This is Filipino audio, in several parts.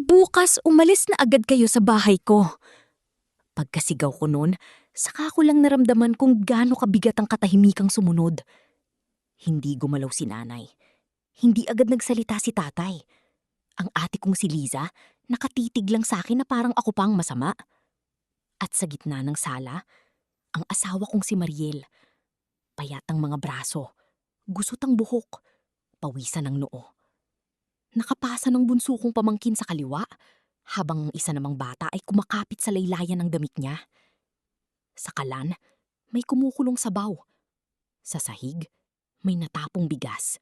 Bukas umalis na agad kayo sa bahay ko. Pagkasigaw ko noon, saka ko lang naramdaman kung gaano kabigat ang katahimikang sumunod. Hindi gumalaw si nanay. Hindi agad nagsalita si tatay. Ang ate kong si Liza, nakatitig lang sa akin na parang ako pang masama. At sa gitna ng sala, ang asawa kong si Mariel. Payat ang mga braso, gusot ang buhok, pawisan ng noo. Nakapasa ng bunso kong pamangkin sa kaliwa, habang ang isa namang bata ay kumakapit sa laylayan ng damit niya. Sa kalan, may kumukulong sabaw. Sa sahig, may natapong bigas.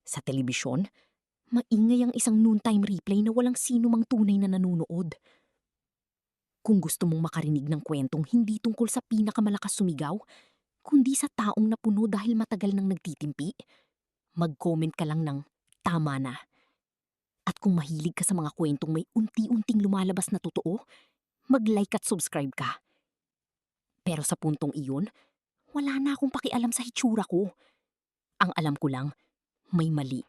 Sa telebisyon, maingay ang isang noontime replay na walang sino mang tunay na nanunood. Kung gusto mong makarinig ng kwentong hindi tungkol sa pinakamalakas sumigaw, kundi sa taong napuno dahil matagal nang nagtitimpi, mag-comment ka lang ng tama na. At kung mahilig ka sa mga kwentong may unti-unting lumalabas na totoo, mag-like at subscribe ka. Pero sa puntong iyon, wala na akong pakialam sa hitsura ko. Ang alam ko lang, may mali.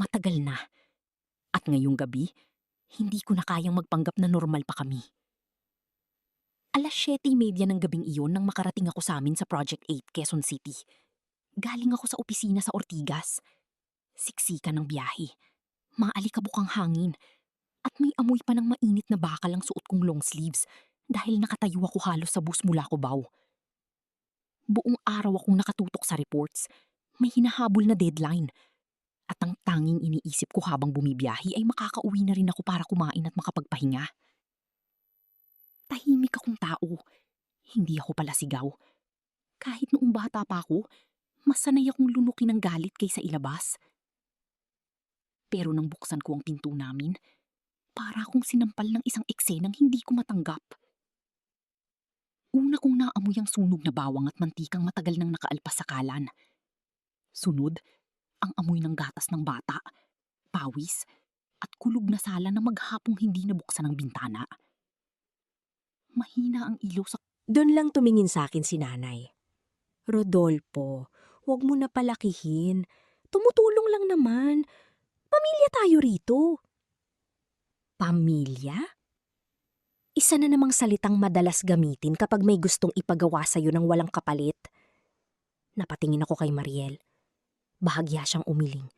Matagal na. At ngayong gabi, hindi ko na kayang magpanggap na normal pa kami. 7:30 ng gabing iyon nang makarating ako sa amin sa Project 8, Quezon City. Galing ako sa opisina sa Ortigas. Siksikan ng biyahe. Maalikabok ang hangin. At may amoy pa ng mainit na bakal ang suot kong long sleeves dahil nakatayo ako halos sa bus mula Cubao. Buong araw akong nakatutok sa reports. May hinahabol na deadline. At ang tanging iniisip ko habang bumibiyahe ay makakauwi na rin ako para kumain at makapagpahinga. Tahimik akong tao. Hindi ako pala sigaw. Kahit noong bata pa ako, mas sanay akong lunukin ng galit kaysa ilabas. Pero nang buksan ko ang pinto namin, para akong sinampal ng isang eksenang hindi ko matanggap. Una kong naamoy ang sunog na bawang at mantikang matagal nang nakaalpas sa kalan. Sunod, ang amoy ng gatas ng bata, pawis, at kulog na sala na maghapong hindi nabuksan ang bintana. Mahina ang ilaw sa... Doon lang tumingin sa akin si nanay. Rodolfo, huwag mo na palakihin. Tumutulong lang naman. Pamilya tayo rito. Pamilya? Isa na namang salitang madalas gamitin kapag may gustong ipagawa sa'yo ng walang kapalit. Napatingin ako kay Mariel. Bahagya siyang umiling.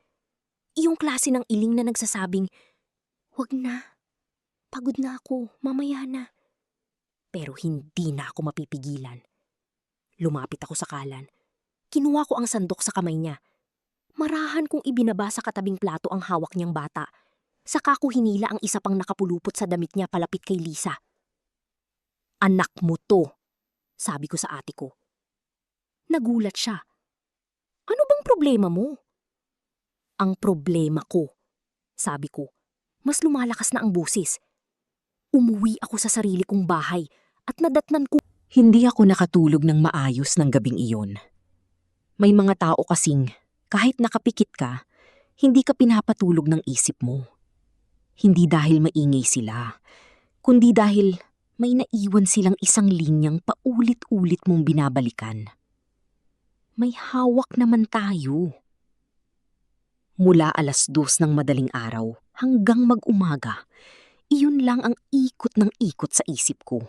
Iyong klase ng iling na nagsasabing, "Huwag na. Pagod na ako. Mamaya na." Pero hindi na ako mapipigilan. Lumapit ako sa kalan. Kinuha ko ang sandok sa kamay niya. Marahan kong ibinaba sa katabing plato ang hawak niyang bata. Saka ko hinila ang isa pang nakapulupot sa damit niya palapit kay Lisa. "Anak mo to," sabi ko sa ate ko. Nagulat siya. "Ano bang problema mo?" "Ang problema ko," sabi ko. Mas lumalakas na ang busis. Umuwi ako sa sarili kong bahay at nadatnan ko. Hindi ako nakatulog ng maayos ng gabing iyon. May mga tao kasing, kahit nakapikit ka, hindi ka pinapatulog ng isip mo. Hindi dahil maingay sila, kundi dahil may naiwan silang isang linyang paulit-ulit mong binabalikan. May hawak naman tayo. Mula 2:00 ng madaling araw hanggang mag-umaga, iyon lang ang ikot ng ikot sa isip ko.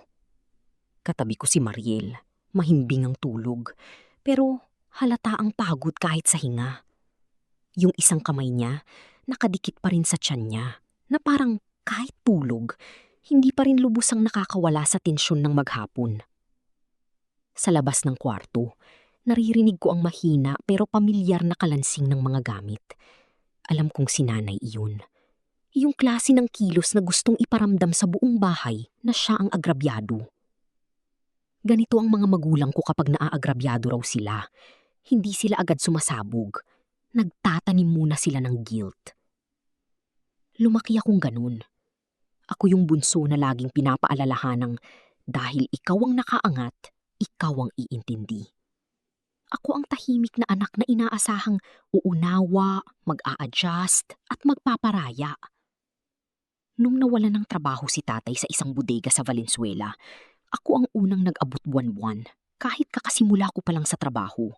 Katabi ko si Mariel, mahimbing ang tulog, pero halata ang pagod kahit sa hinga. Yung isang kamay niya, nakadikit pa rin sa tiyan niya, na parang kahit tulog, hindi pa rin lubusang nakakawala sa tensyon ng maghapon. Sa labas ng kwarto, naririnig ko ang mahina pero pamilyar na kalansing ng mga gamit. Alam kong si nanay iyon. Yung klase ng kilos na gustong iparamdam sa buong bahay na siya ang agrabyado. Ganito ang mga magulang ko kapag naaagrabyado raw sila. Hindi sila agad sumasabog. Nagtatanim muna sila ng guilt. Lumaki akong ganun. Ako yung bunso na laging pinapaalalahanang dahil ikaw ang nakaangat, ikaw ang iintindi. Ako ang tahimik na anak na inaasahang uunawa, mag-a-adjust at magpaparaya. Nung nawalan ng trabaho si tatay sa isang bodega sa Valenzuela, ako ang unang nag-abot buwan-buwan, kahit kakasimula ko pa lang sa trabaho.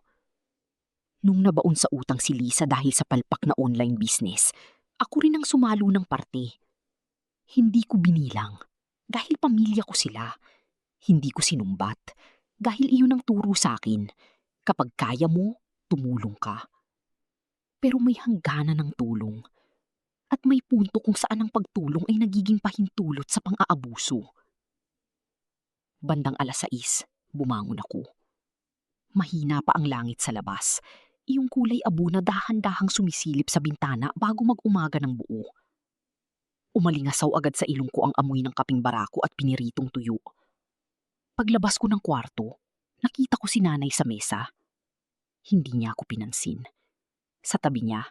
Nung nabaon sa utang si Lisa dahil sa palpak na online business, ako rin ang sumalo ng parte. Hindi ko binilang. Dahil pamilya ko sila. Hindi ko sinumbat. Dahil iyon ang turo sa akin. Kapag kaya mo, tumulong ka. Pero may hangganan ng tulong. At may punto kung saan ang pagtulong ay nagiging pahintulot sa pang-aabuso. Bandang 6:00, bumangon ako. Mahina pa ang langit sa labas. Iyong kulay abo na dahan-dahang sumisilip sa bintana bago mag-umaga ng buo. Umalingasaw agad sa ilong ko ang amoy ng kaping barako at piniritong tuyo. Paglabas ko ng kwarto, nakita ko si nanay sa mesa. Hindi niya ako pinansin. Sa tabi niya,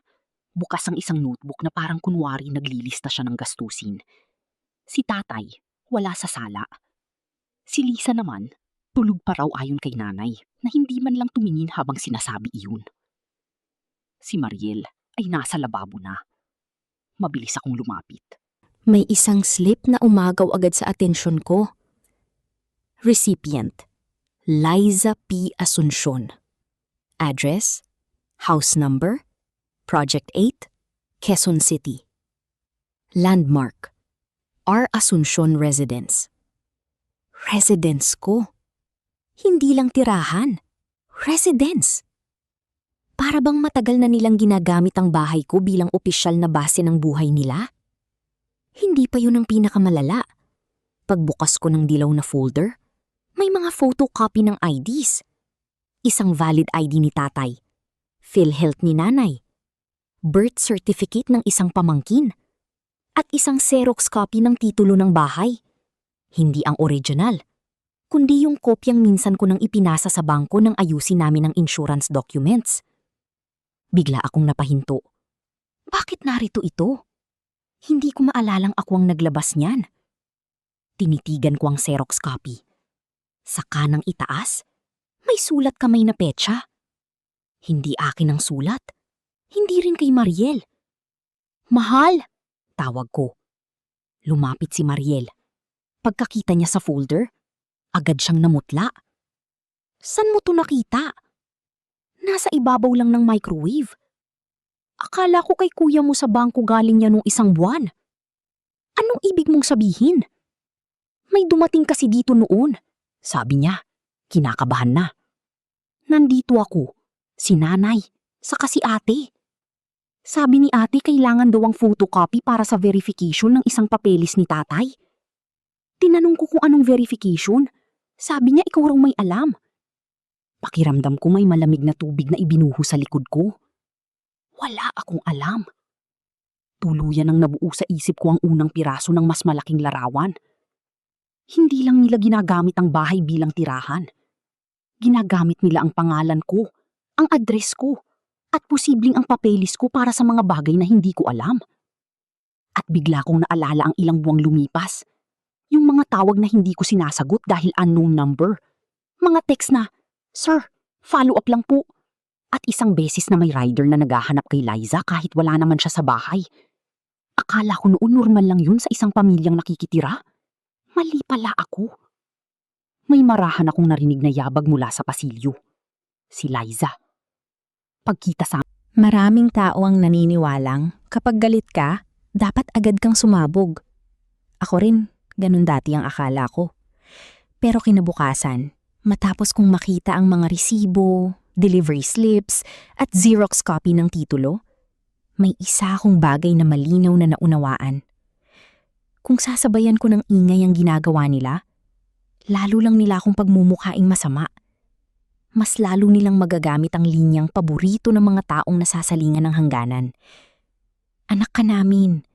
bukas ang isang notebook na parang kunwari naglilista siya ng gastusin. Si tatay, wala sa sala. Si Lisa naman, tulog pa raw ayon kay nanay na hindi man lang tumingin habang sinasabi iyon. Si Mariel ay nasa lababo na. Mabilis akong lumapit. May isang slip na umagaw agad sa atensyon ko. Recipient, Liza P. Asuncion. Address, house number, Project 8, Quezon City. Landmark, R. Asuncion Residence. Residence ko. Hindi lang tirahan. Residence. Para bang matagal na nilang ginagamit ang bahay ko bilang opisyal na base ng buhay nila? Hindi pa yun ang pinakamalala. Pagbukas ko ng dilaw na folder, may mga photocopy ng IDs. Isang valid ID ni tatay, PhilHealth ni nanay, birth certificate ng isang pamangkin, at isang Xerox copy ng titulo ng bahay. Hindi ang original, kundi yung kopyang minsan ko nang ipinasa sa bangko nang ayusin namin ang insurance documents. Bigla akong napahinto. Bakit narito ito? Hindi ko maalalang ako ang naglabas niyan. Tinitigan ko ang Xerox copy. Sa kanang itaas, may sulat kamay na petsa. Hindi akin ang sulat. Hindi rin kay Mariel. Mahal! Tawag ko. Lumapit si Mariel. Pagkakita niya sa folder, agad siyang namutla. San mo to nakita? Nasa ibabaw lang ng microwave. Akala ko kay kuya mo sa bangko galing niya nung isang buwan. Anong ibig mong sabihin? May dumating kasi dito noon. Sabi niya, kinakabahan na. Nandito ako, si nanay, saka si ate. Sabi ni ate kailangan daw ang photocopy para sa verification ng isang papeles ni tatay. Tinanong ko kung anong verification. Sabi niya ikaw raw may alam. Pakiramdam ko may malamig na tubig na ibinuho sa likod ko. Wala akong alam. Tuluyan ang nabuo sa isip ko ang unang piraso ng mas malaking larawan. Hindi lang nila ginagamit ang bahay bilang tirahan. Ginagamit nila ang pangalan ko, ang address ko, at posibleng ang papeles ko para sa mga bagay na hindi ko alam. At bigla kong naalala ang ilang buwang lumipas. Yung mga tawag na hindi ko sinasagot dahil unknown number. Mga text na, "Sir, follow up lang po." At isang beses na may rider na naghahanap kay Liza kahit wala naman siya sa bahay. Akala ko noon normal lang yun sa isang pamilyang nakikitira. Mali pala ako. May marahan akong narinig na yabag mula sa pasilyo. Si Liza. Pagkita sa Maraming tao ang naniniwalang kapag galit ka, dapat agad kang sumabog. Ako rin, ganun dati ang akala ko. Pero kinabukasan, matapos kong makita ang mga resibo, delivery slips, at Xerox copy ng titulo, may isa akong bagay na malinaw na naunawaan. Kung sasabayan ko ng ingay ang ginagawa nila, lalo lang nila akong pagmumukhaing masama. Mas lalo nilang magagamit ang linyang paborito ng mga taong nasasalingan ng hangganan. Anak ka namin.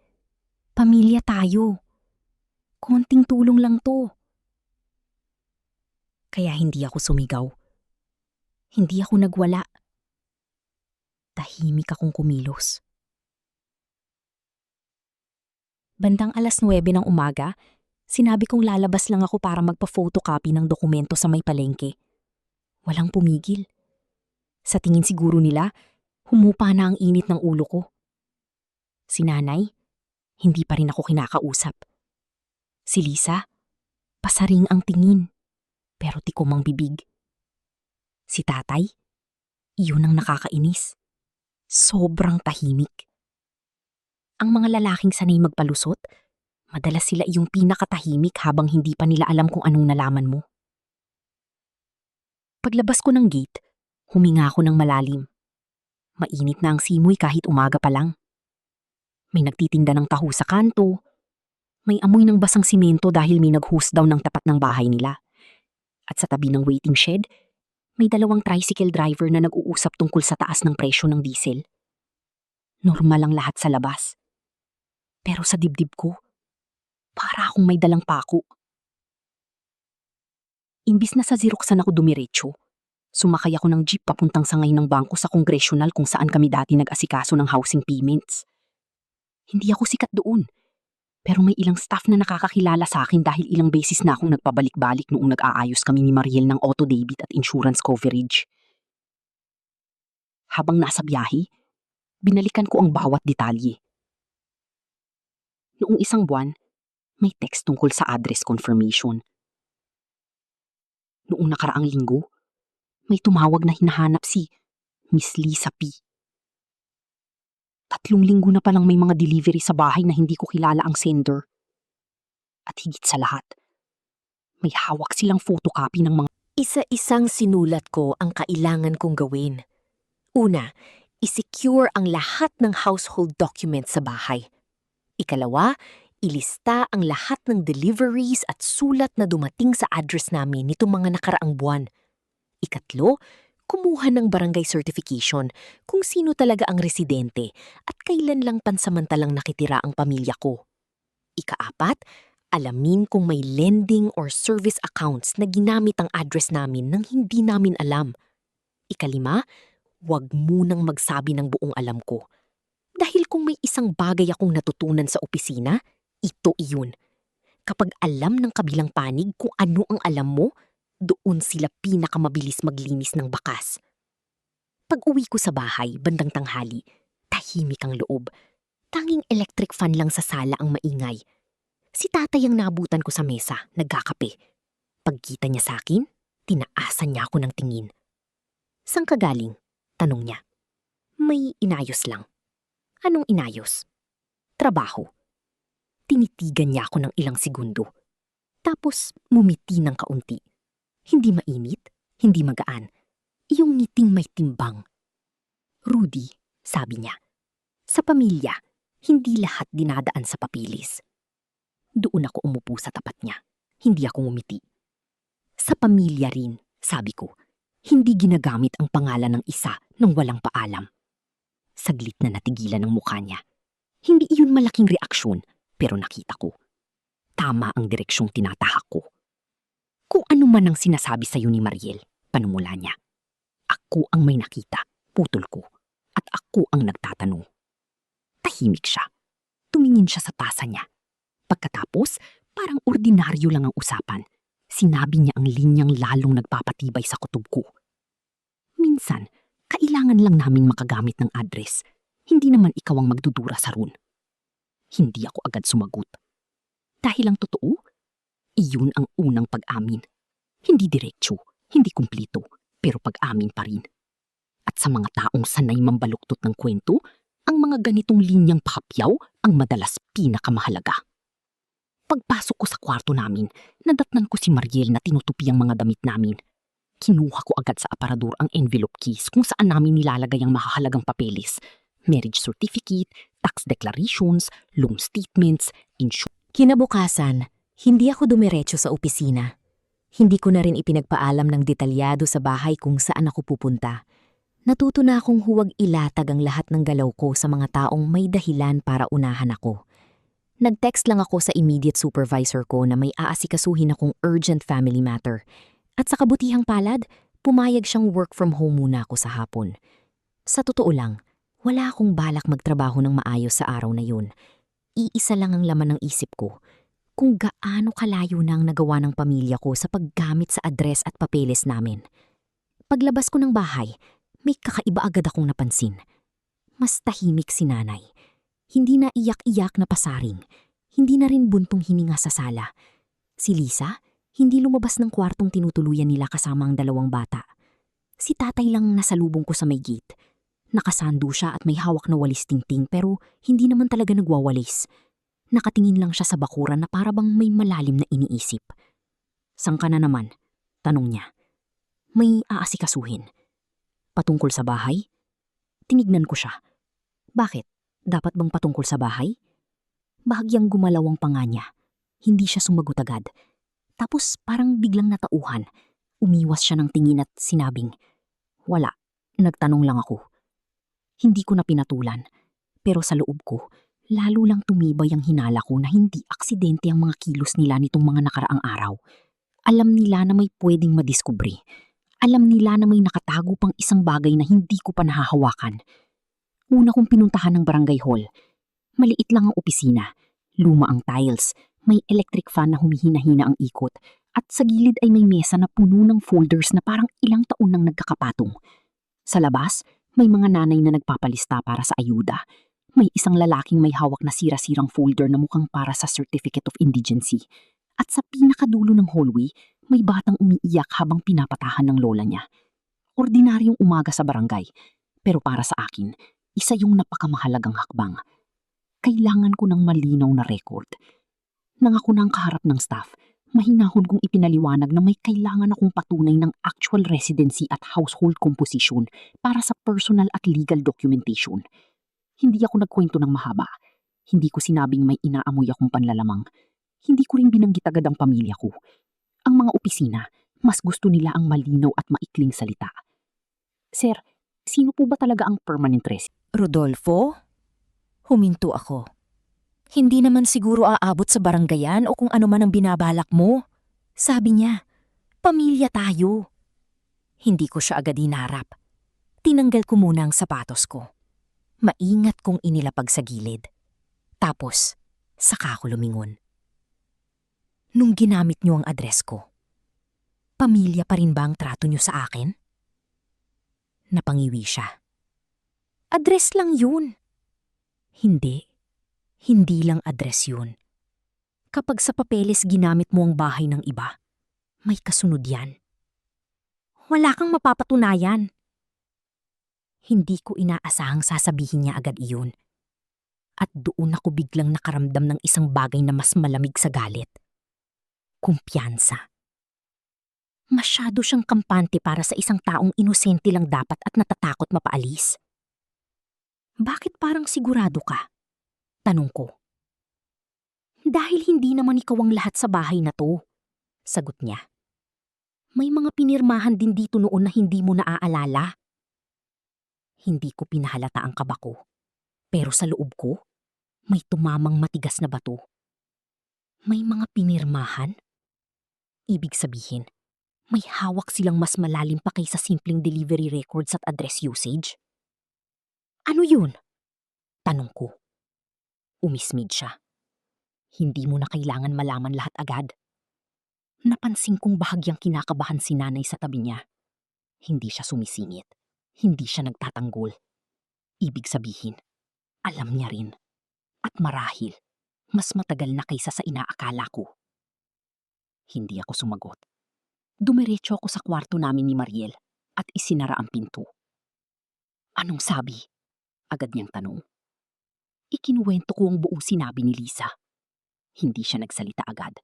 Pamilya tayo. Konting tulong lang to. Kaya hindi ako sumigaw. Hindi ako nagwala. Tahimik akong kumilos. Bandang 9:00 ng umaga, sinabi kong lalabas lang ako para magpa-photocopy ng dokumento sa may palengke. Walang pumigil. Sa tingin siguro nila, humupa na ang init ng ulo ko. Si nanay, hindi pa rin ako kinakausap. Si Lisa, pasaring ang tingin, pero tikom ang bibig. Si tatay, iyon ang nakakainis. Sobrang tahimik. Ang mga lalaking sanay magpalusot, Madalas sila yung pinakatahimik habang hindi pa nila alam kung anong nalaman mo. Paglabas ko ng gate, huminga ako ng malalim. Mainit na ang simoy kahit umaga pa lang. May nagtitinda ng taho sa kanto. May amoy ng basang simento dahil may nag-hose down ng tapat ng bahay nila. At sa tabi ng waiting shed, may dalawang tricycle driver na nag-uusap tungkol sa taas ng presyo ng diesel. Normal ang lahat sa labas. Pero sa dibdib ko, para akong may dalang pako. Imbis na sa Xeroxan ako dumiretso, sumakay ako ng jeep papuntang sangay ng bangko sa Congressional kung saan kami dati nag-asikaso ng housing payments. Hindi ako sikat doon, pero may ilang staff na nakakakilala sa akin dahil ilang beses na akong nagpabalik-balik noong nag-aayos kami ni Mariel ng auto debit at insurance coverage. Habang nasa biyahe, binalikan ko ang bawat detalye. Noong isang buwan, may text tungkol sa address confirmation. Noong nakaraang linggo, may tumawag na hinahanap si Miss Lisa P. 3 linggo na palang may mga delivery sa bahay na hindi ko kilala ang sender. At higit sa lahat, may hawak silang photocopy ng mga... Isa-isang sinulat ko ang kailangan kong gawin. Una, isecure ang lahat ng household documents sa bahay. Ikalawa, ilista ang lahat ng deliveries at sulat na dumating sa address namin nitong mga nakaraang buwan. Ikatlo, kumuha ng barangay certification kung sino talaga ang residente at kailan lang pansamantalang nakitira ang pamilya ko. Ikaapat, alamin kung may lending or service accounts na ginamit ang address namin nang hindi namin alam. Ikalima, huwag munang magsabi ng buong alam ko. Dahil kung may isang bagay akong natutunan sa opisina, ito iyon. Kapag alam ng kabilang panig kung ano ang alam mo, doon sila pinakamabilis maglinis ng bakas. Pag-uwi ko sa bahay, bandang tanghali, tahimik ang loob. Tanging electric fan lang sa sala ang maingay. Si tatay ang naabutan ko sa mesa, nagkakape. Pagkita niya sa akin, tinaasan niya ako ng tingin. Saan ka galing? Tanong niya. May inayos lang. Anong inayos? Trabaho. Tinitigan niya ako ng ilang segundo. Tapos mumiti ng kaunti. Hindi mainit, hindi magaan. Iyong ngiting may timbang. Rudy, sabi niya. Sa pamilya, hindi lahat dinadaan sa papilis. Doon ako umupo sa tapat niya. Hindi ako ngumiti. Sa pamilya rin, sabi ko, hindi ginagamit ang pangalan ng isa nang walang paalam. Saglit na natigilan ang mukha niya. Hindi iyon malaking reaksyon, pero nakita ko. Tama ang direksyong tinatahak ko. Kung ano man ang sinasabi sa iyo ni Mariel, panumula niya. Ako ang may nakita, putol ko, at ako ang nagtatanong. Tahimik siya. Tumingin siya sa tasa niya. Pagkatapos, parang ordinaryo lang ang usapan. Sinabi niya ang linyang lalong nagpapatibay sa kutob ko. Minsan, kailangan lang namin makagamit ng address. Hindi naman ikaw ang magdudura sa run. Hindi ako agad sumagot. Dahil ang totoo, iyon ang unang pag-amin. Hindi diretsyo, hindi kumplito, pero pag-amin pa rin. At sa mga taong sanay mambaluktot ng kwento, ang mga ganitong linyang pakapyaw ang madalas pinakamahalaga. Pagpasok ko sa kwarto namin, nadatnan ko si Mariel na tinutupi ang mga damit namin. Kinuha ko agad sa aparador ang envelope keys kung saan namin nilalagay ang mahahalagang papeles. Marriage certificate, tax declarations, loan statements, insurance. Kinabukasan, hindi ako dumiretso sa opisina. Hindi ko na rin ipinagpaalam ng detalyado sa bahay kung saan ako pupunta. Natuto na akong huwag ilatag ang lahat ng galaw ko sa mga taong may dahilan para unahan ako. Nag-text lang ako sa immediate supervisor ko na may aasikasuhin akong urgent family matter. At sa kabutihang palad, pumayag siyang work from home muna ako sa hapon. Sa totoo lang, wala akong balak magtrabaho ng maayos sa araw na yun. Iisa lang ang laman ng isip ko, kung gaano kalayo na ang nagawa ng pamilya ko sa paggamit sa address at papeles namin. Paglabas ko ng bahay, may kakaiba agad akong napansin. Mas tahimik si nanay. Hindi na iyak-iyak na pasaring. Hindi na rin buntong hininga sa sala. Si Lisa, hindi lumabas ng kwartong tinutuluyan nila kasama ang 2 bata. Si tatay lang nasalubong ko sa may gate. Nakasando siya at may hawak na walis tingting pero hindi naman talaga nagwawalis. Nakatingin lang siya sa bakuran na para bang may malalim na iniisip. "Saan ka na naman?" tanong niya. "May aasikasuhin." "Patungkol sa bahay?" Tinignan ko siya. "Bakit? Dapat bang patungkol sa bahay?" Bahagyang gumalaw ang panga niya. Hindi siya sumagot agad. Tapos parang biglang natauhan. Umiwas siya ng tingin at sinabing, "Wala, nagtanong lang ako." Hindi ko na pinatulan. Pero sa loob ko, lalo lang tumibay ang hinala ko na hindi aksidente ang mga kilos nila nitong mga nakaraang araw. Alam nila na may pwedeng madiskubre. Alam nila na may nakatago pang isang bagay na hindi ko pa nahahawakan. Una kong pinuntahan ng barangay hall. Maliit lang ang opisina. Luma ang tiles. May electric fan na humihina-hina ang ikot. At sa gilid ay may mesa na puno ng folders na parang ilang taon nang nagkakapatong. Sa labas, may mga nanay na nagpapalista para sa ayuda. May isang lalaking may hawak na sira-sirang folder na mukhang para sa Certificate of Indigency. At sa pinakadulo ng hallway, may batang umiiyak habang pinapatahan ng lola niya. Ordinaryong umaga sa barangay, pero para sa akin, isa yung napakamahalagang hakbang. Kailangan ko ng malinaw na record. Nang ako na ang kaharap ng staff, mahinahon kong ipinaliwanag na may kailangan akong patunay ng actual residency at household composition para sa personal at legal documentation. Hindi ako nagkwento ng mahaba. Hindi ko sinabing may inaamoy akong panlalamang. Hindi ko rin binanggit agad ang pamilya ko. Ang mga opisina, mas gusto nila ang malinaw at maikling salita. "Sir, sino po ba talaga ang permanent resident?" Rodolfo? Huminto ako. Hindi naman siguro aabot sa barangayan o kung ano man ang binabalak mo. Sabi niya, pamilya tayo. Hindi ko siya agad hinarap. Tinanggal ko muna ang sapatos ko. Maingat kong inilapag sa gilid. Tapos, saka ko lumingon. Nung ginamit niyo ang address ko, pamilya pa rin ba ang trato niyo sa akin? Napangiwi siya. Address lang yun. Hindi. Hindi lang address yun. Kapag sa papeles ginamit mo ang bahay ng iba, may kasunod yan. Wala kang mapapatunayan. Hindi ko inaasahang sasabihin niya agad iyon. At doon ako biglang nakaramdam ng isang bagay na mas malamig sa galit. Kumpiyansa. Masyado siyang kampante para sa isang taong inosente lang dapat at natatakot mapaalis. "Bakit parang sigurado ka?" tanong ko. "Dahil hindi naman ikaw ang lahat sa bahay na to," sagot niya. "May mga pinirmahan din dito noon na hindi mo naaalala." Hindi ko pinahalata ang kaba ko, pero sa loob ko, may tumamang matigas na bato. May mga pinirmahan? Ibig sabihin, may hawak silang mas malalim pa kaysa simpleng delivery records at address usage? "Ano yun?" tanong ko. Umismid siya. "Hindi mo na kailangan malaman lahat agad." Napansin kong bahagyang kinakabahan si nanay sa tabi niya. Hindi siya sumisingit. Hindi siya nagtatanggol. Ibig sabihin, alam niya rin. At marahil, mas matagal na kaysa sa inaakala ko. Hindi ako sumagot. Dumiretso ako sa kwarto namin ni Mariel at isinara ang pinto. "Anong sabi?" agad niyang tanong. Ikinuwento ko ang buong sinabi ni Lisa. Hindi siya nagsalita agad.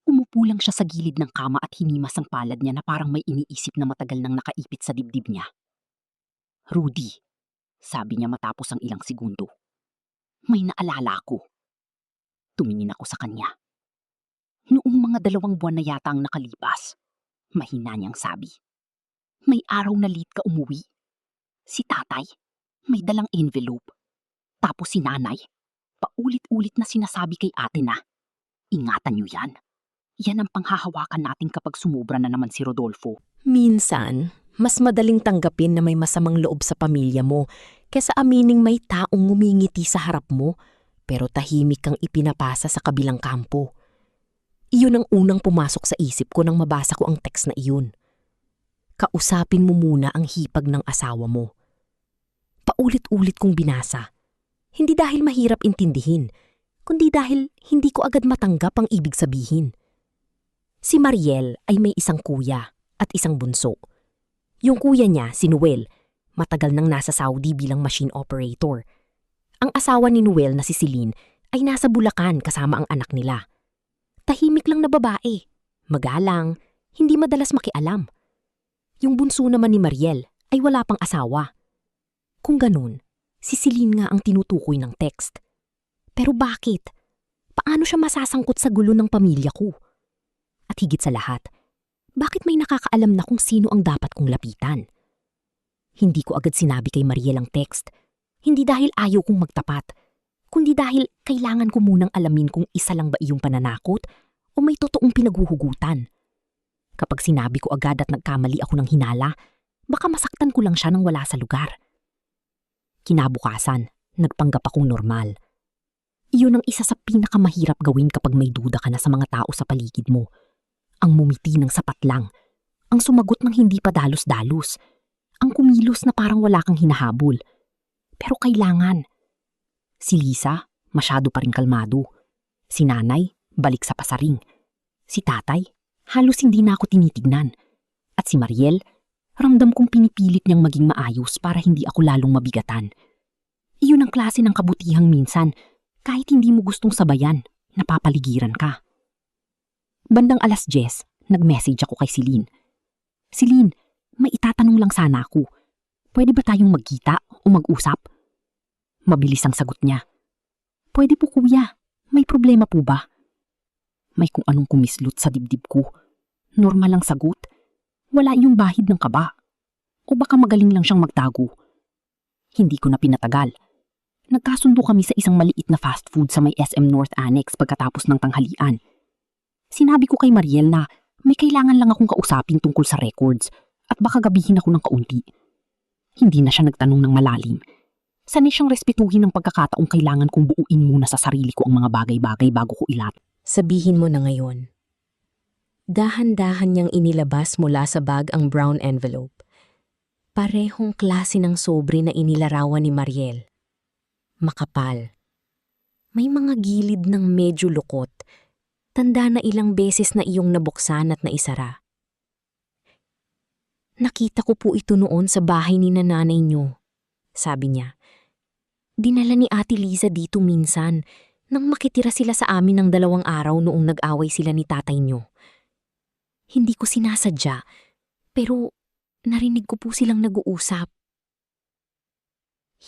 Umupo lang siya sa gilid ng kama at hinimas ang palad niya na parang may iniisip na matagal nang nakaipit sa dibdib niya. "Rudy," sabi niya matapos ang ilang segundo. "May naalala ako." Tumingin ako sa kanya. "Noong mga 2 buwan na yata ang nakalipas," mahina niyang sabi. "May araw na late ka umuwi. Si tatay, may dalang envelope. Tapos si nanay, paulit-ulit na sinasabi kay ate na, 'Ingatan niyo yan. Yan ang panghahawakan natin kapag sumubra na naman si Rodolfo.'" Minsan, mas madaling tanggapin na may masamang loob sa pamilya mo kesa amining may taong ngumingiti sa harap mo pero tahimik kang ipinapasa sa kabilang kampo. Iyon ang unang pumasok sa isip ko nang mabasa ko ang text na iyon. Kausapin mo muna ang hipag ng asawa mo. Paulit-ulit kong binasa. Hindi dahil mahirap intindihin, kundi dahil hindi ko agad matanggap ang ibig sabihin. Si Mariel ay may isang kuya at isang bunso. Yung kuya niya, si Noel, matagal nang nasa Saudi bilang machine operator. Ang asawa ni Noel na si Celine ay nasa Bulacan kasama ang anak nila. Tahimik lang na babae, magalang, hindi madalas makialam. Yung bunso naman ni Mariel ay wala pang asawa. Kung ganun, si Celine nga ang tinutukoy ng text. Pero bakit? Paano siya masasangkot sa gulo ng pamilya ko? At higit sa lahat, bakit may nakakaalam na kung sino ang dapat kong lapitan? Hindi ko agad sinabi kay Mariel ang text. Hindi dahil ayaw kong magtapat, kundi dahil kailangan ko munang alamin kung isa lang ba iyong pananakot o may totoong pinaghuhugutan. Kapag sinabi ko agad at nagkamali ako ng hinala, baka masaktan ko lang siya nang wala sa lugar. Kinabukasan, nagpanggap akong normal. Iyon ang isa sa pinakamahirap gawin kapag may duda ka na sa mga tao sa paligid mo. Ang mumiti ng sapat lang, ang sumagot ng hindi pa dalos-dalos, ang kumilos na parang wala kang hinahabol. Pero kailangan. Si Lisa, masyado pa rin kalmado. Si nanay, balik sa pasaring. Si tatay, halos hindi na ako tinitignan. At si Mariel, ramdam kong pinipilit niyang maging maayos para hindi ako lalong mabigatan. Iyon ang klase ng kabutihang minsan, kahit hindi mo gustong sabayan, napapaligiran ka. Bandang 10:00, nag-message ako kay Celine. Celine, may itatanong lang sana ako. Pwede ba tayong magkita o mag-usap? Mabilis ang sagot niya. Pwede po kuya, may problema po ba? May kung anong kumislot sa dibdib ko. Normal ang sagot. Wala yung bahid ng kaba. O baka magaling lang siyang magtago. Hindi ko na pinatagal. Nagkasundo kami sa isang maliit na fast food sa may SM North Annex pagkatapos ng tanghalian. Sinabi ko kay Mariel na may kailangan lang akong kausapin tungkol sa records at baka gabihin ako ng kaunti. Hindi na siya nagtanong ng malalim. Sanay siyang respetuhin ang pagkakataong kailangan kong buuin muna sa sarili ko ang mga bagay-bagay bago ko ilat. Sabihin mo na ngayon. Dahan-dahan niyang inilabas mula sa bag ang brown envelope. Parehong klase ng sobre na inilarawan ni Mariel. Makapal. May mga gilid ng medyo lukot. Tanda na ilang beses na iyong nabuksan at naisara. Nakita ko po ito noon sa bahay ni nanay niyo, sabi niya. Dinala ni Ate Liza dito minsan nang makitira sila sa amin ng 2 araw noong nag-away sila ni tatay niyo. Hindi ko sinasadya, pero narinig ko po silang nag-uusap.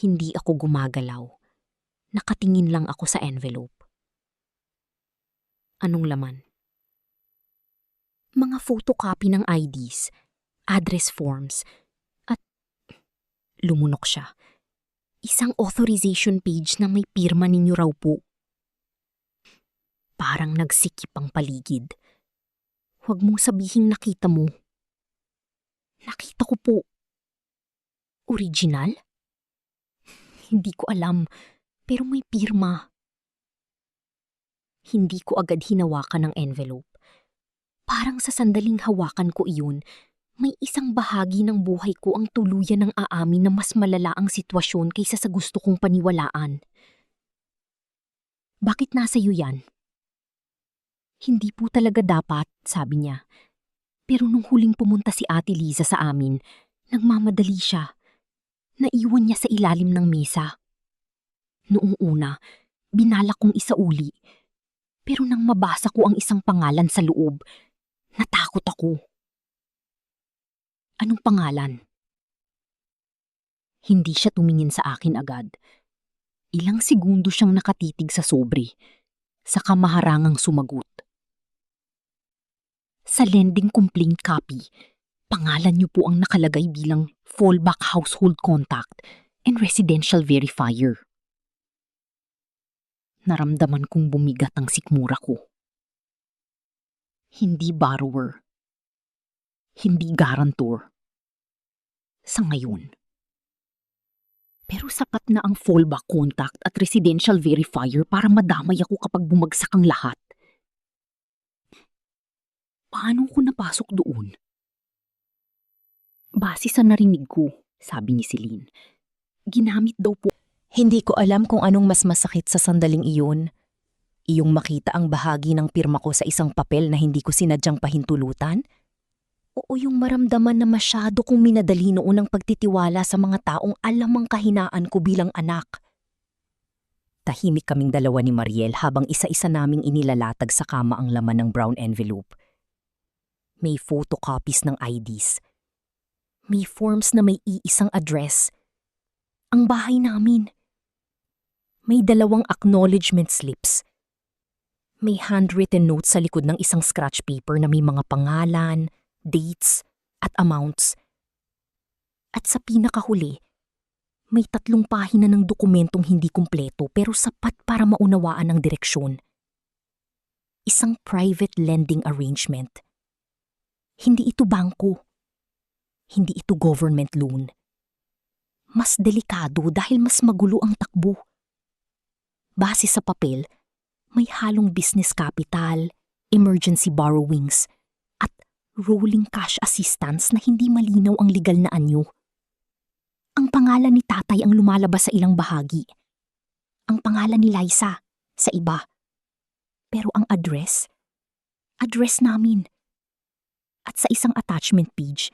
Hindi ako gumagalaw. Nakatingin lang ako sa envelope. Anong laman? Mga photocopy ng IDs, address forms, at lumunok siya. Isang authorization page na may pirma ninyo raw po. Parang nagsikip ang paligid. Huwag mong sabihing nakita mo. Nakita ko po. Original? Hindi ko alam, pero may pirma. Hindi ko agad hinawakan ang envelope. Parang sa sandaling hawakan ko iyon, may isang bahagi ng buhay ko ang tuluyan ng aamin na mas malala ang sitwasyon kaysa sa gusto kong paniwalaan. Bakit nasa iyo yan? Hindi po talaga dapat, sabi niya. Pero nung huling pumunta si Ate Liza sa amin, nagmamadali siya. Naiwan niya sa ilalim ng mesa. Noong una, binalak kong isauli. Pero nang mabasa ko ang isang pangalan sa loob, natakot ako. Anong pangalan? Hindi siya tumingin sa akin agad. Ilang segundo siyang nakatitig sa sobre, saka maharangang sumagot. Sa lending complaint copy, pangalan niyo po ang nakalagay bilang fallback household contact and residential verifier. Naramdaman kong bumigat ang sikmura ko. Hindi borrower. Hindi guarantor. Sa ngayon. Pero sapat na ang fallback contact at residential verifier para madamay ako kapag bumagsak ang lahat. Paano ko napasok doon? Base sa narinig ko, sabi ni Celine, ginamit daw po. Hindi ko alam kung anong mas masakit sa sandaling iyon. Iyong makita ang bahagi ng pirma ko sa isang papel na hindi ko sinadyang pahintulutan? O yung maramdaman na masyado kong minadali noon ang pagtitiwala sa mga taong alam ang kahinaan ko bilang anak? Tahimik kaming dalawa ni Mariel habang isa-isa naming inilalatag sa kama ang laman ng brown envelope. May photocopies ng IDs. May forms na may iisang address. Ang bahay namin. May 2 acknowledgement slips. May handwritten notes sa likod ng isang scratch paper na may mga pangalan, dates, at amounts. At sa pinakahuli, may 3 pahina ng dokumentong hindi kumpleto pero sapat para maunawaan ang direksyon. Isang private lending arrangement. Hindi ito bangko. Hindi ito government loan. Mas delikado dahil mas magulo ang takbo. Base sa papel, may halong business capital, emergency borrowings, at rolling cash assistance na hindi malinaw ang legal na anyo. Ang pangalan ni tatay ang lumalabas sa ilang bahagi. Ang pangalan ni Liza sa iba. Pero ang address namin. At sa isang attachment page,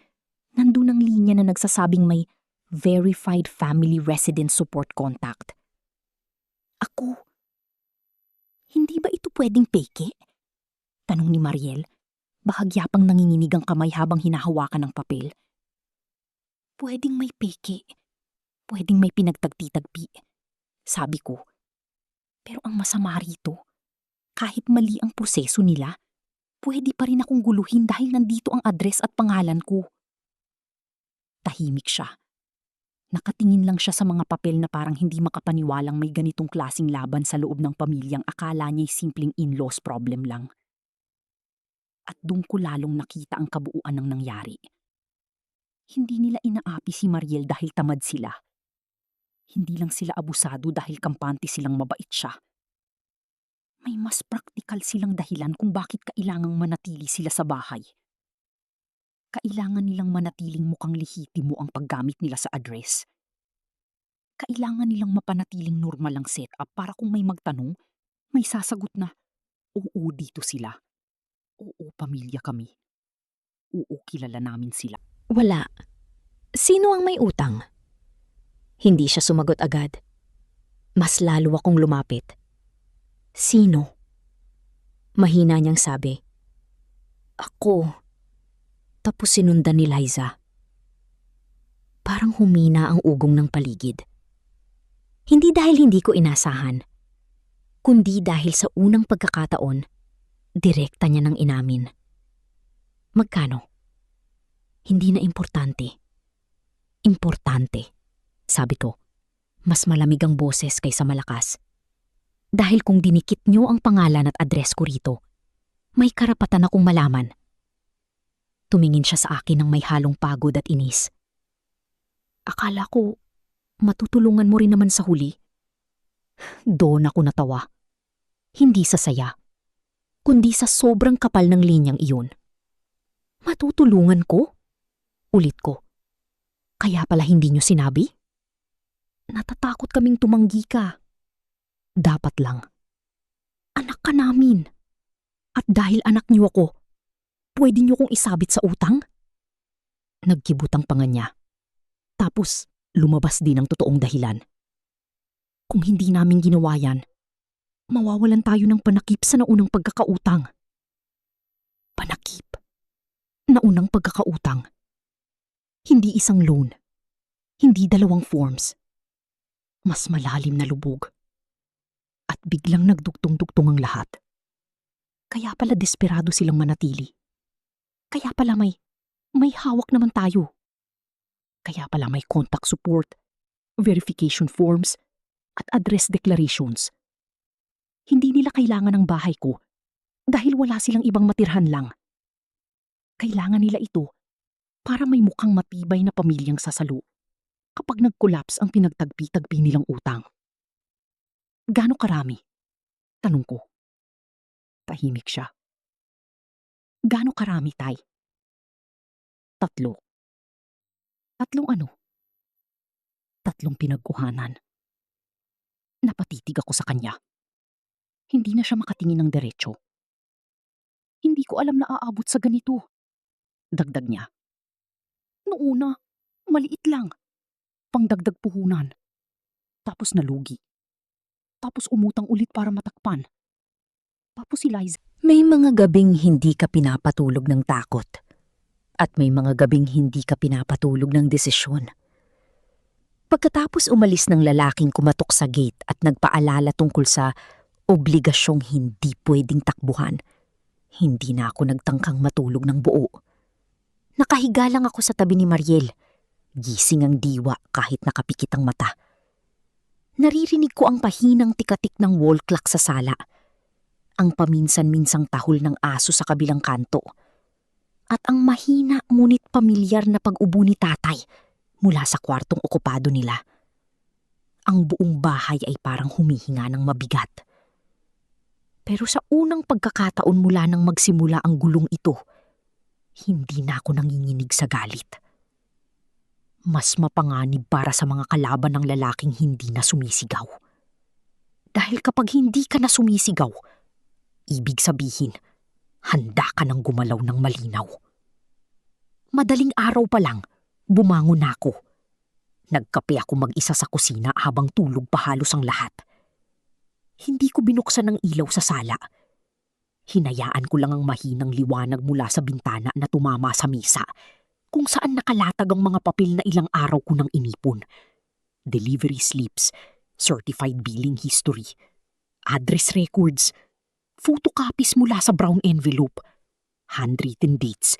nandun ang linya na nagsasabing may verified family resident support contact. Ako, hindi ba ito pwedeng peke? Tanong ni Mariel, bahagya pang nanginginig ang kamay habang hinahawakan ng papel. Pwedeng may peke. Pwedeng may pinagtagti-tagpi. Sabi ko. Pero ang masama rito, kahit mali ang proseso nila, pwede pa rin akong guluhin dahil nandito ang address at pangalan ko. Tahimik siya. Nakatingin lang siya sa mga papel na parang hindi makapaniwalang may ganitong klasing laban sa loob ng pamilyang akala niya'y simpleng in-laws problem lang. At doon ko lalong nakita ang kabuuan ng nangyari. Hindi nila inaapi si Mariel dahil tamad sila. Hindi lang sila abusado dahil kampante silang mabait siya. May mas praktikal silang dahilan kung bakit kailangang manatili sila sa bahay. Kailangan nilang manatiling mukhang lehitimo ang paggamit nila sa address. Kailangan nilang mapanatiling normal ang setup para kung may magtanong, may sasagot na, oo dito sila. Oo pamilya kami. Oo kilala namin sila. Wala. Sino ang may utang? Hindi siya sumagot agad. Mas lalo akong lumapit. Sino? Mahina niyang sabi. Ako. Tapos sinundan ni Liza. Parang humina ang ugong ng paligid. Hindi dahil hindi ko inasahan, kundi dahil sa unang pagkakataon, direkta niya nang inamin. Magkano? Hindi na importante. Importante, sabi ko. Mas malamig ang boses kaysa malakas. Dahil kung dinikit niyo ang pangalan at address ko rito, may karapatan akong malaman. Tumingin siya sa akin ng may halong pagod at inis. Akala ko, matutulungan mo rin naman sa huli. Doon ako natawa. Hindi sa saya, kundi sa sobrang kapal ng linyang iyon. Matutulungan ko? Ulit ko. Kaya pala hindi niyo sinabi? Natatakot kaming tumanggi ka. Dapat lang. Anak ka namin. At dahil anak niyo ako, pwede niyo kong isabit sa utang? Nagkibot ang panga niya. Tapos, lumabas din ang totoong dahilan. Kung hindi namin ginawa yan, mawawalan tayo ng panakip sa naunang pagkakautang. Panakip? Naunang pagkakautang? Hindi isang loan. Hindi 2 forms. Mas malalim na lubog. At biglang nagdugtong-dugtong ang lahat. Kaya pala desperado silang manatili. Kaya pala may hawak naman tayo. Kaya pala may contact support, verification forms, at address declarations. Hindi nila kailangan ng bahay ko dahil wala silang ibang matirhan lang. Kailangan nila ito para may mukhang matibay na pamilyang sasalo kapag nag-collapse ang pinagtagpi-tagpi nilang utang. Gaano karami? Tanong ko. Tahimik siya. Gaano karami, Tay? 3. 3 ano? 3 pinagkuhanan. Napatitig ako sa kanya. Hindi na siya makatingin ng diretso. Hindi ko alam na aabot sa ganito. Dagdag niya. Noona, maliit lang. Pangdagdag puhunan. Tapos nalugi. tapos umutang ulit para matakpan. Tapos si Liza, May mga gabing hindi ka pinapatulog ng takot. At may mga gabing hindi ka pinapatulog ng desisyon. Pagkatapos umalis ng lalaking kumatok sa gate at nagpaalala tungkol sa obligasyong hindi pwedeng takbuhan, hindi na ako nagtangkang matulog ng buo. Nakahiga lang ako sa tabi ni Mariel. Gising ang diwa kahit nakapikit ang mata. Naririnig ko ang pahinang tikatik ng wall clock sa sala. Ang paminsan-minsang tahol ng aso sa kabilang kanto. At ang mahina ngunit pamilyar na pag-ubo ni tatay mula sa kwartong okupado nila. Ang buong bahay ay parang humihinga ng mabigat. Pero sa unang pagkakataon mula nang magsimula ang gulong ito, hindi na ako nanginginig sa galit. Mas mapanganib para sa mga kalaban ng lalaking hindi na sumisigaw. Dahil kapag hindi ka na sumisigaw, ibig sabihin, handa ka nang gumalaw ng malinaw. Madaling araw pa lang, bumangon ako. Nagkape ako mag-isa sa kusina habang tulog pa halos ang lahat. Hindi ko binuksan ng ilaw sa sala. Hinayaan ko lang ang mahinang liwanag mula sa bintana na tumama sa mesa, kung saan nakalatag ang mga papel na ilang araw ko nang inipon. Delivery slips, certified billing history, address records, photocopies mula sa brown envelope, handwritten dates,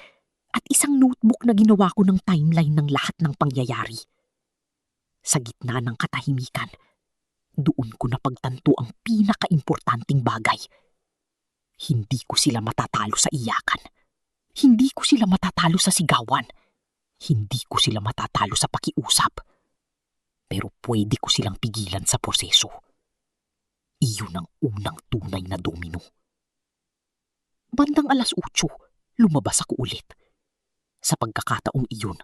at isang notebook na ginawa ko ng timeline ng lahat ng pangyayari. Sa gitna ng katahimikan, doon ko napagtanto ang pinakaimportanteng bagay. Hindi ko sila matatalo sa iyakan. Hindi ko sila matatalo sa sigawan. Hindi ko sila matatalo sa pakiusap. Pero pwede ko silang pigilan sa proseso. Iyon ang unang tunay na domino. Bandang 8:00, lumabas ako ulit. Sa pagkakataong iyon,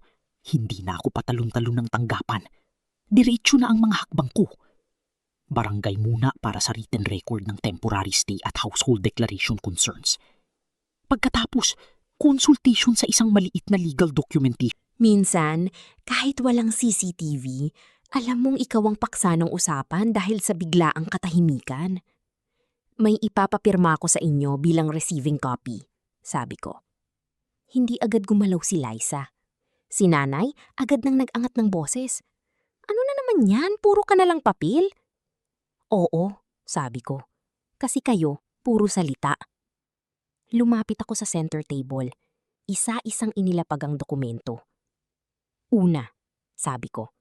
hindi na ako patalon-talon ng tanggapan. Diretso na ang mga hakbang ko. Barangay muna para sa written record ng temporary stay at household declaration concerns. Pagkatapos, consultation sa isang maliit na legal documentation. Minsan, kahit walang CCTV, alam mong ikaw ang paksa ng usapan dahil sa biglaang katahimikan. May ipapapirma ko sa inyo bilang receiving copy, sabi ko. Hindi agad gumalaw si Liza. Si nanay agad nang nag-angat ng boses. Ano na naman yan? Puro ka na lang papel? Oo, sabi ko. Kasi kayo, puro salita. Lumapit ako sa center table. Isa-isang inilapag ang dokumento. Una, sabi ko,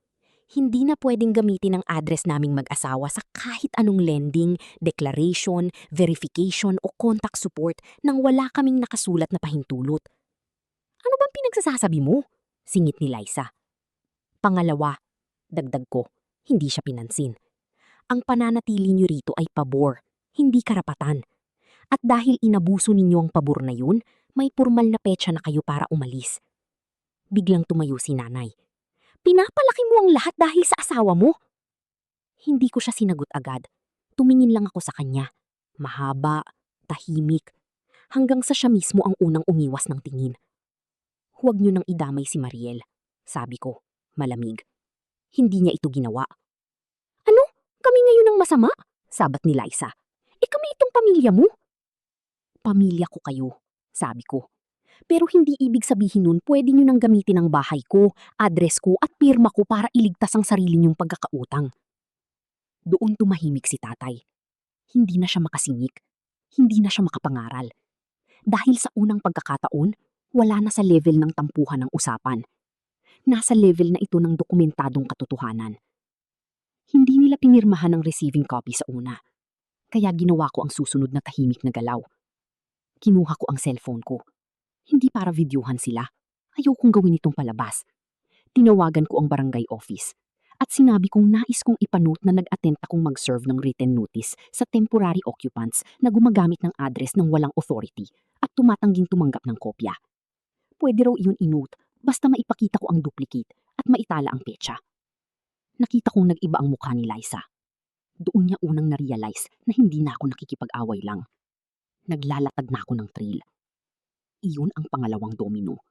hindi na pwedeng gamitin ang address naming mag-asawa sa kahit anong lending, declaration, verification o contact support nang wala kaming nakasulat na pahintulot. Ano bang pinagsasasabi mo? Singit ni Liza. Pangalawa, dagdag ko, hindi siya pinansin. Ang pananatili niyo rito ay pabor, hindi karapatan. At dahil inabuso ninyo ang pabor na yun, may formal na petsa na kayo para umalis. Biglang tumayo si nanay. Pinapalaki mo ang lahat dahil sa asawa mo? Hindi ko siya sinagot agad. Tumingin lang ako sa kanya. Mahaba, tahimik, hanggang sa siya mismo ang unang umiwas ng tingin. Huwag niyo nang idamay si Mariel, sabi ko, malamig. Hindi niya ito ginawa. Ano? Kami ngayon ang masama? Sabat ni Liza. Kami itong pamilya mo? Pamilya ko kayo, sabi ko. Pero hindi ibig sabihin nun pwede nyo nang gamitin ang bahay ko, address ko at pirma ko para iligtas ang sarili nyong pagkakautang. Doon tumahimik si tatay. Hindi na siya makasingik. Hindi na siya makapangaral. Dahil sa unang pagkakataon, wala na sa level ng tampuhan ng usapan. Nasa level na ito ng dokumentadong katotohanan. Hindi nila pinirmahan ang receiving copy sa una. Kaya ginawa ko ang susunod na tahimik na galaw. Kinuha ko ang cellphone ko. Hindi para videohan sila. Ayaw kong gawin itong palabas. Tinawagan ko ang barangay office. At sinabi kong nais kong ipanote na nag-attempt akong mag-serve ng written notice sa temporary occupants na gumagamit ng address ng walang authority at tumatangging tumanggap ng kopya. Pwede raw iyon inote basta maipakita ko ang duplicate at maitala ang petsa. Nakita kong nag-iba ang mukha ni Liza. Doon niya unang na-realize na hindi na ako nakikipag-away lang. Naglalatag na ako ng thrill. Iyon ang pangalawang domino.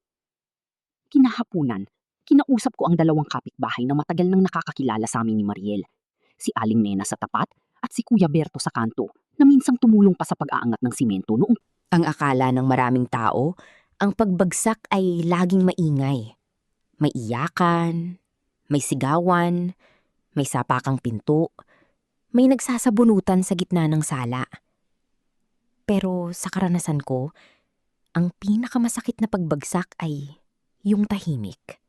Kinahapunan, kinausap ko ang dalawang kapitbahay na matagal nang nakakakilala sa amin ni Mariel. Si Aling Nena sa tapat at si Kuya Berto sa kanto na minsang tumulong pa sa pag-aangat ng simento noong Ang akala ng maraming tao, ang pagbagsak ay laging maingay. May iyakan, may sigawan, may sapakang pinto, may nagsasabunutan sa gitna ng sala. Pero sa karanasan ko, ang pinakamasakit na pagbagsak ay yung tahimik.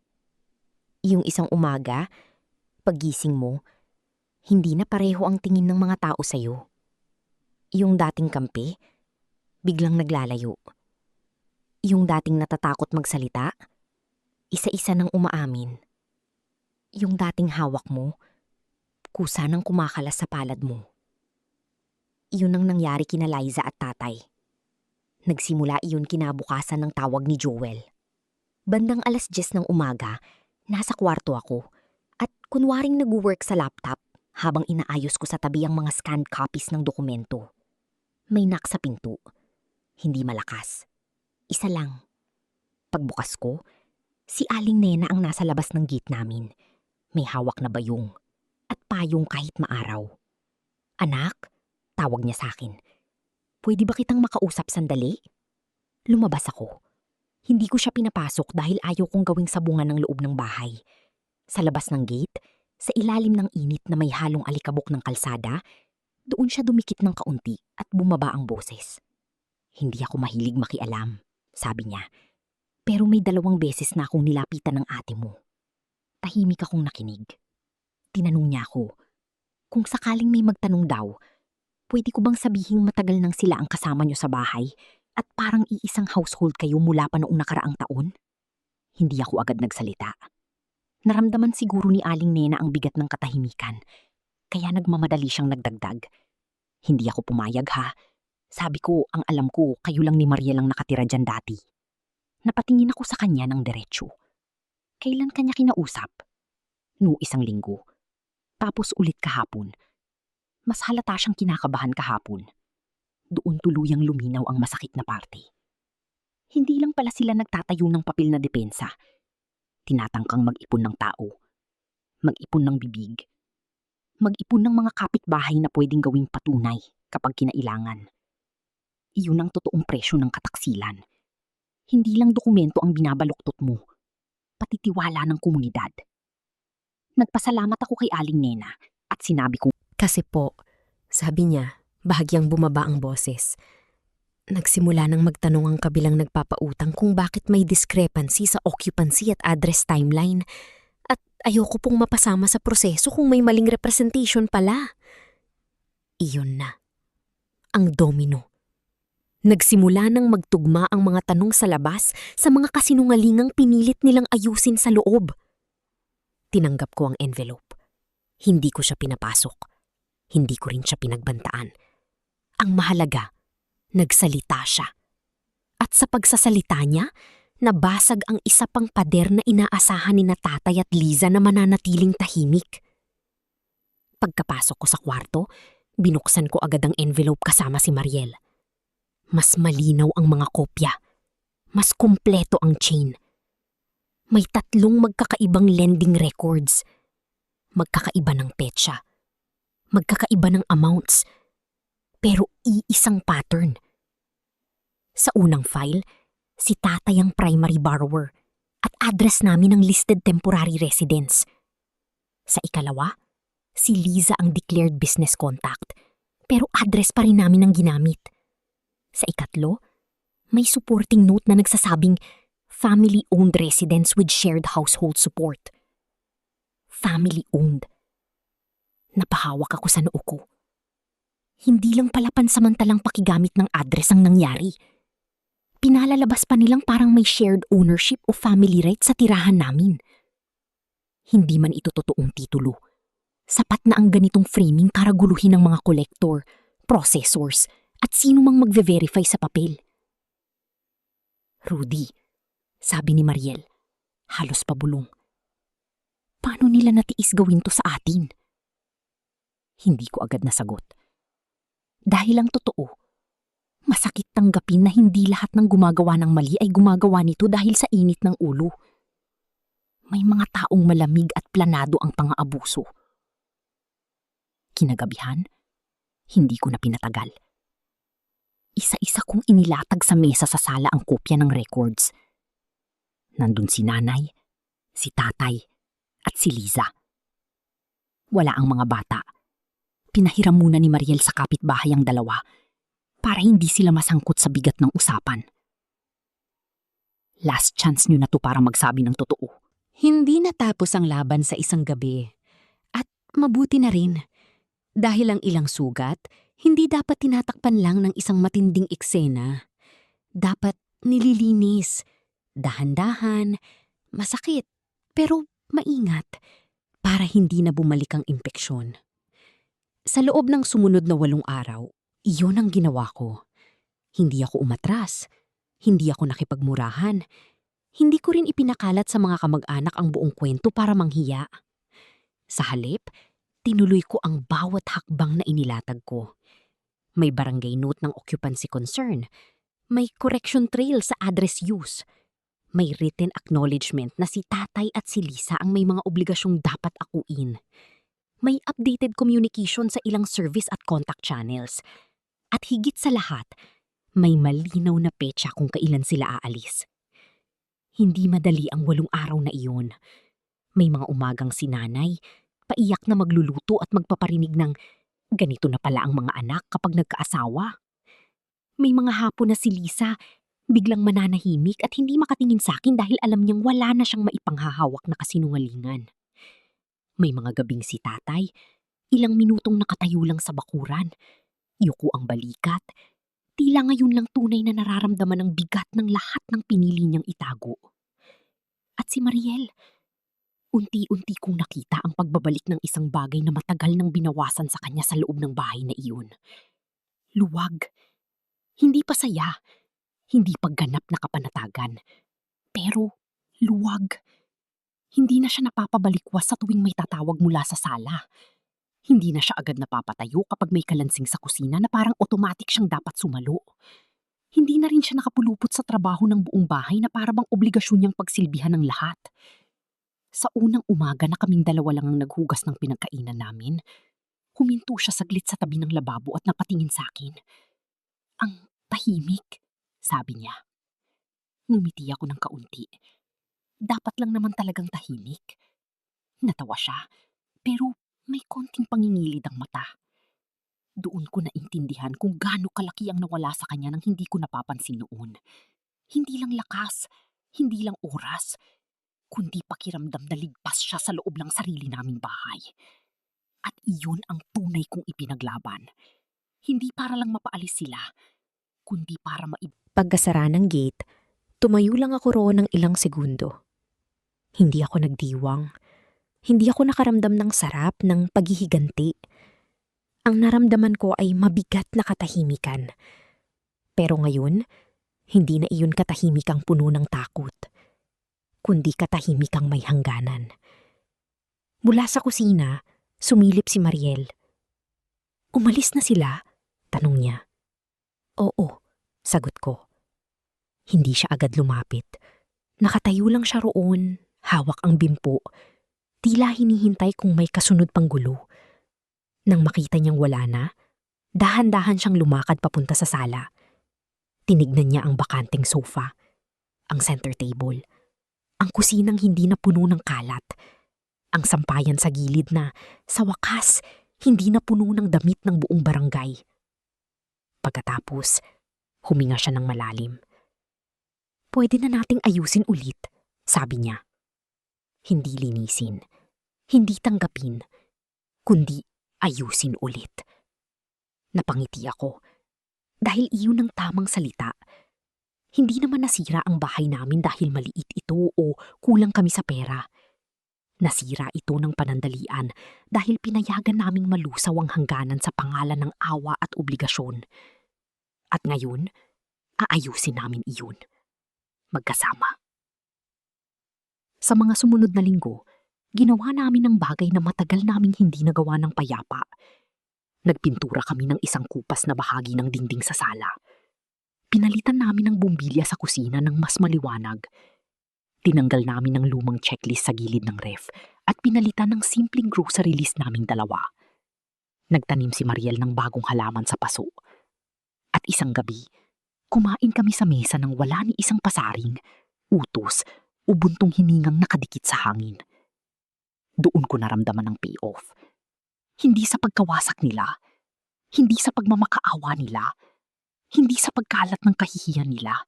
Yung isang umaga, paggising mo, hindi na pareho ang tingin ng mga tao sa'yo. Yung dating kampi, biglang naglalayo. Yung dating natatakot magsalita, isa-isa nang umaamin. Yung dating hawak mo, kusa nang kumakalas sa palad mo. Iyon ang nangyari kina Liza at tatay. Nagsimula iyon kinabukasan ng tawag ni Joel. Bandang 10:00 ng umaga, nasa kwarto ako at kunwaring nag-work sa laptop habang inaayos ko sa tabi ang mga scanned copies ng dokumento. May knock sa pinto. Hindi malakas. Isa lang. Pagbukas ko, si Aling Nena ang nasa labas ng gate namin. May hawak na bayong at payong kahit maaraw. "Anak," tawag niya sa akin. "Pwede ba kitang makausap sandali?" Lumabas ako. Hindi ko siya pinapasok dahil ayaw kong gawing sabungan ng loob ng bahay. Sa labas ng gate, sa ilalim ng init na may halong alikabok ng kalsada, doon siya dumikit ng kaunti at bumaba ang boses. "Hindi ako mahilig makialam," sabi niya. "Pero may 2 beses na akong nilapitan ng ate mo." Tahimik akong nakinig. Tinanong niya ako, kung sakaling may magtanong daw, pwede ko bang sabihing matagal nang sila ang kasama niyo sa bahay at parang iisang household kayo mula pa noong nakaraang taon? Hindi ako agad nagsalita. Naramdaman siguro ni Aling Nena ang bigat ng katahimikan, kaya nagmamadali siyang nagdagdag. "Hindi ako pumayag ha. Sabi ko, ang alam ko, kayo lang ni Mariel ang nakatira dyan dati." Napatingin ako sa kanya ng diretsyo. "Kailan kanya kinausap?" "No, 1 linggo. Tapos ulit kahapon." Mas halata siyang kinakabahan kahapon. Doon tuluyang luminaw ang masakit na parte. Hindi lang pala sila nagtatayo ng papel na depensa. Tinatangkang mag-ipon ng tao. Mag-ipon ng bibig. Mag-ipon ng mga kapitbahay na pwedeng gawing patunay kapag kinailangan. Iyon ang totoong presyo ng kataksilan. Hindi lang dokumento ang binabaluktot mo, pati tiwala ng komunidad. Nagpasalamat ako kay Aling Nena at sinabi kong, Kasi po, sabi niya, bahagyang bumaba ang boses. Nagsimula nang magtanong ang kabilang nagpapautang kung bakit may discrepancy sa occupancy at address timeline at ayoko pong mapasama sa proseso kung may maling representation pala. Iyon na. Ang domino. Nagsimula nang magtugma ang mga tanong sa labas sa mga kasinungalingang pinilit nilang ayusin sa loob. Tinanggap ko ang envelope. Hindi ko siya pinapasok. Hindi ko rin siya pinagbantaan. Ang mahalaga, nagsalita siya. At sa pagsasalita niya, nabasag ang isa pang pader na inaasahan ni na Tatay at Liza na mananatiling tahimik. Pagkapasok ko sa kwarto, binuksan ko agad ang envelope kasama si Mariel. Mas malinaw ang mga kopya. Mas kumpleto ang chain. May 3 magkakaibang lending records. Magkakaiba ng petsa. Magkakaiba ng amounts. Pero iisang pattern. Sa unang file, si Tatay ang primary borrower at address namin ang listed temporary residence. Sa ikalawa, si Liza ang declared business contact pero address pa rin namin ang ginamit. Sa ikatlo, may supporting note na nagsasabing family-owned residence with shared household support. Family-owned. Napahawak ako sa noo ko. Hindi lang pala pansamantalang pakigamit ng address ang nangyari. Pinalalabas pa nilang parang may shared ownership o family rights sa tirahan namin. Hindi man ito totoong titulo. Sapat na ang ganitong framing para guluhin ng mga collector, processors, at sino mang magve-verify sa papel. "Rudy," sabi ni Mariel, halos pabulong. "Paano nila natiis gawin to sa atin?" Hindi ko agad nasagot. Dahil ang totoo, masakit tanggapin na hindi lahat ng gumagawa ng mali ay gumagawa nito dahil sa init ng ulo. May mga taong malamig at planado ang pang-aabuso. Kinagabihan, Hindi ko na pinatagal. Isa-isa kong inilatag sa mesa sa sala ang kopya ng records. Nandun si nanay, si tatay, at si Liza. Wala ang mga bata. Pinahiram muna ni Mariel sa kapitbahay ang dalawa para hindi sila masangkot sa bigat ng usapan. Last chance nyo na to para magsabi ng totoo. Hindi natapos ang laban sa isang gabi. At mabuti na rin. Dahil ang ilang sugat, hindi dapat tinatakpan lang ng isang matinding eksena. Dapat nililinis. Dahan-dahan, masakit, pero maingat para hindi na bumalik ang impeksyon. Sa loob ng sumunod na 8 araw, iyon ang ginawa ko. Hindi ako umatras. Hindi ako nakipagmurahan. Hindi ko rin ipinakalat sa mga kamag-anak ang buong kwento para manghiya. Sa halip, tinuloy ko ang bawat hakbang na inilatag ko. May barangay note ng occupancy concern. May correction trail sa address use. May written acknowledgement na si tatay at si Lisa ang may mga obligasyong dapat akuin. May updated communication sa ilang service at contact channels. At higit sa lahat, may malinaw na petsa kung kailan sila aalis. Hindi madali ang 8 araw na iyon. May mga umagang si nanay, paiyak na magluluto at magpaparinig ng ganito na pala ang mga anak kapag nagkaasawa. May mga hapon na si Lisa biglang mananahimik at hindi makatingin sa akin dahil alam niyang wala na siyang maipanghahawak na kasinungalingan. May mga gabing si tatay, ilang minutong nakatayo lang sa bakuran. Yuko ang balikat. Tila ngayon lang tunay na nararamdaman ang bigat ng lahat ng pinili niyang itago. At si Mariel, unti-unti kong nakita ang pagbabalik ng isang bagay na matagal nang binawasan sa kanya sa loob ng bahay na iyon. Luwag. Hindi pa saya. Hindi pagganap na kapanatagan. Pero luwag. Hindi na siya napapabalikwas sa tuwing may tatawag mula sa sala. Hindi na siya agad napapatayo kapag may kalansing sa kusina na parang automatic siyang dapat sumalo. Hindi na rin siya nakapulupot sa trabaho ng buong bahay na parang obligasyon niyang pagsilbihan ng lahat. Sa unang umaga na kaming dalawa lang ang naghugas ng pinagkainan namin, huminto siya saglit sa tabi ng lababo at napatingin sa akin. Ang tahimik, sabi niya. Ngumiti ako ng kaunti. Dapat lang naman talagang tahimik. Natawa siya, pero may konting pangingilid ang mata. Doon ko naintindihan kung gaano kalaki ang nawala sa kanya nang hindi ko napapansin noon. Hindi lang lakas, hindi lang oras, kundi pakiramdam na ligpas siya sa loob ng sarili naming bahay. At iyon ang tunay kong ipinaglaban. Hindi para lang mapaalis sila, kundi para Pagkasara ng gate, tumayo lang ako roon ng ilang segundo. Hindi ako nagdiwang. Hindi ako nakaramdam ng sarap ng paghihiganti. Ang naramdaman ko ay mabigat na katahimikan. Pero ngayon, hindi na iyon katahimikang puno ng takot, kundi katahimikang may hangganan. Mula sa kusina, sumilip si Mariel. "Umalis na sila?" tanong niya. "Oo," sagot ko. Hindi siya agad lumapit. Nakatayo lang siya roon, hawak ang bimpo. Tila hinihintay kung may kasunod pang gulo. Nang makita niyang wala na, dahan-dahan siyang lumakad papunta sa sala. Tinignan niya ang bakanteng sofa, ang center table, ang kusinang hindi na puno ng kalat, ang sampayan sa gilid na, sa wakas, hindi na puno ng damit ng buong barangay. Pagkatapos, huminga siya ng malalim. "Pwede na nating ayusin ulit," sabi niya. Hindi linisin, hindi tanggapin, kundi ayusin ulit. Napangiti ako, dahil iyon ang tamang salita. Hindi naman nasira ang bahay namin dahil maliit ito o kulang kami sa pera. Nasira ito ng panandalian dahil pinayagan naming malusaw ang hangganan sa pangalan ng awa at obligasyon. At ngayon, aayusin namin iyon. Magkasama. Sa mga sumunod na linggo, ginawa namin ang bagay na matagal naming hindi nagawa ng payapa. Nagpintura kami ng isang kupas na bahagi ng dingding sa sala. Pinalitan namin ang bumbilya sa kusina ng mas maliwanag. Tinanggal namin ang lumang checklist sa gilid ng ref at pinalitan ng simpleng grocery list naming dalawa. Nagtanim si Mariel ng bagong halaman sa paso. At isang gabi, kumain kami sa mesa nang wala ni isang pasaring, utos o buntong hiningang nakadikit sa hangin. Doon ko naramdaman ang payoff. Hindi sa pagkawasak nila, hindi sa pagmamakaawa nila, hindi sa pagkalat ng kahihiyan nila,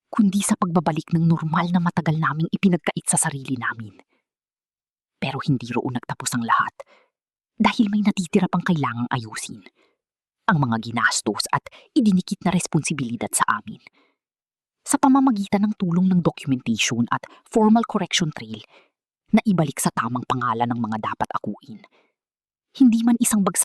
kundi sa pagbabalik ng normal na matagal naming ipinagkait sa sarili namin. Pero hindi roon nagtapos ang lahat dahil may natitira pang kailangang ayusin. Ang mga ginastos at idinikit na responsibilidad sa amin. Sa pamamagitan ng tulong ng documentation at formal correction trail na ibalik sa tamang pangalan ng mga dapat akuin. Hindi man isang bagsak